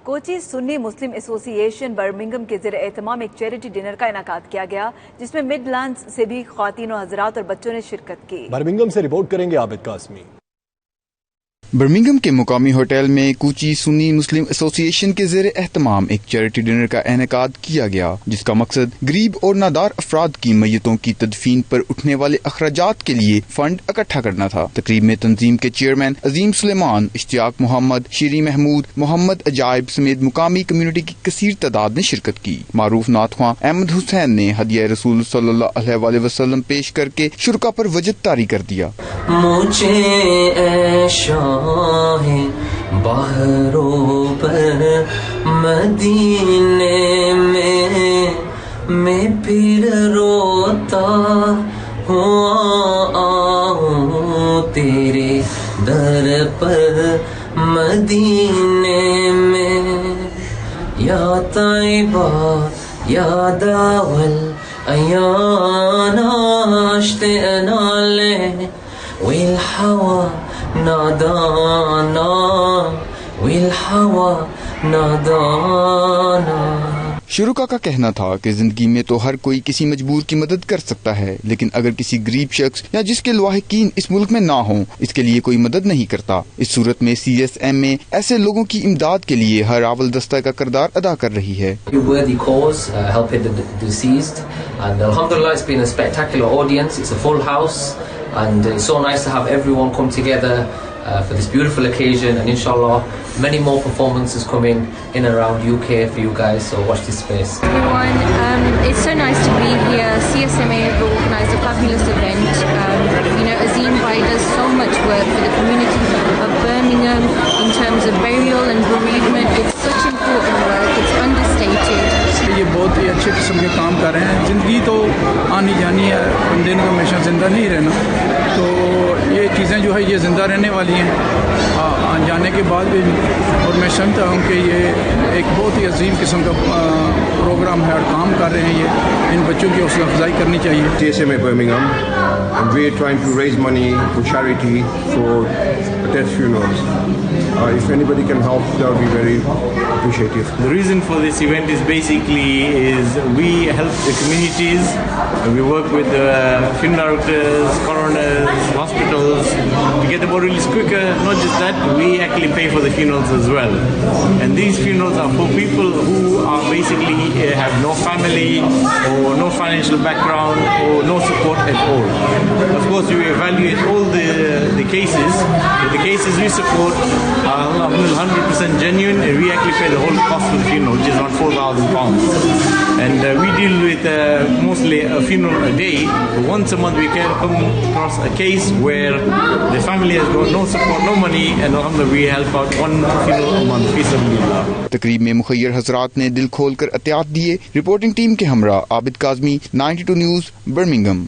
कोची सुन्नी मुस्लिम association Birmingham के ज़रिए एहतमाम एक चैरिटी डिनर का इनेकाद किया गया, जिसमें मिडलैंड्स से भी ख्वातीन और हजरात और बच्चों ने शिरकत की। बर्मिंघम से रिपोर्ट करेंगे आबिद कासमी। बर्मिंघम के मुकामी होटल में कोची सुन्नी मुस्लिम एसोसिएशन के ज़रिए एहतमाम एक चैरिटी डिनर का इनेकाद किया गया, जिसका मकसद गरीब और नादार अफराद की मैयतों की तदफीन पर उठने वाले अखराजात के लिए फंड इकट्ठा करना था। तकरीब में तंजीम के चेयरमैन अजीम सुलेमान, इश्तियाक मोहम्मद, शीरी महमूद, मोहम्मद अजायब समेत मुकामी कम्युनिटी की कसीर तादाद ने शिरकत की। मारूफ नाथख्वां अहमद हुसैन ने हदिया रसूल सल्लल्लाहु अलैहि वसल्लम पेश करके शुरका पर वजद तारी कर दिया। बाहरों पर मदीने में मैं फिर रोता हुआ आऊं तेरे दर पर मदीने में। या तैबा या दावल अयानाश्ते नाले विल हवा नादाना विल हवा नादाना। शुरुका का कहना था कि जिंदगी में तो हर कोई किसी मजबूर की मदद कर सकता है, लेकिन अगर किसी गरीब शख्स या जिसके लवाहिकीन इस मुल्क में ना हो, इसके लिए कोई मदद नहीं करता। इस सूरत में CSMA ऐसे लोगों की इमदाद के लिए हर आवल दस्ता का किरदार अदा कर रही है। And it's so nice to have everyone come together for this beautiful occasion, and inshallah many more performances coming in and around UK for you guys, so watch this space. Everyone, it's so nice to be here. CSMA have organised a fabulous event. Azim Bhai does so much work for the community of Birmingham in terms of burial and bereavement. It's such important work, it's understated. ये बहुत ही अच्छे किस्म के काम कर रहे हैं। ज़िंदगी तो आनी जानी है, बंदे ने हमेशा ज़िंदा नहीं रहना, तो ये चीज़ें जो है ये ज़िंदा रहने वाली हैं जाने के बाद भी। और मैं समझता हूँ कि ये एक बहुत ही अजीम किस्म का प्रोग्राम है और काम कर रहे हैं। ये इन बच्चों की हौसला अफजाई करनी चाहिए। CSMA Birmingham, and we are trying to raise money for charity for death funerals. If anybody can help, that would be very appreciative. The reason for this event is we help the communities, and we work with funeral directors, coroners, hospitals to get the burials quicker. Not just that, we actually pay for the funerals as well. And these funerals are for people who are basically have no family or no financial background or no support at all. Of course, we evaluate all the cases. The cases we support are 100% genuine, and we actually pay the whole cost for the funeral, which is around £4,000. And we deal with mostly a funeral a day. But once a month we can come across a case where the family has got no support, no money, and alhamdulillah we help out one funeral a month. तकरीब में मुखय्यर हजरात ने दिल खोल कर अतियात दिए। Reporting team के हमरा आबिद काज़मी, 92 न्यूज़, बर्मिंघम।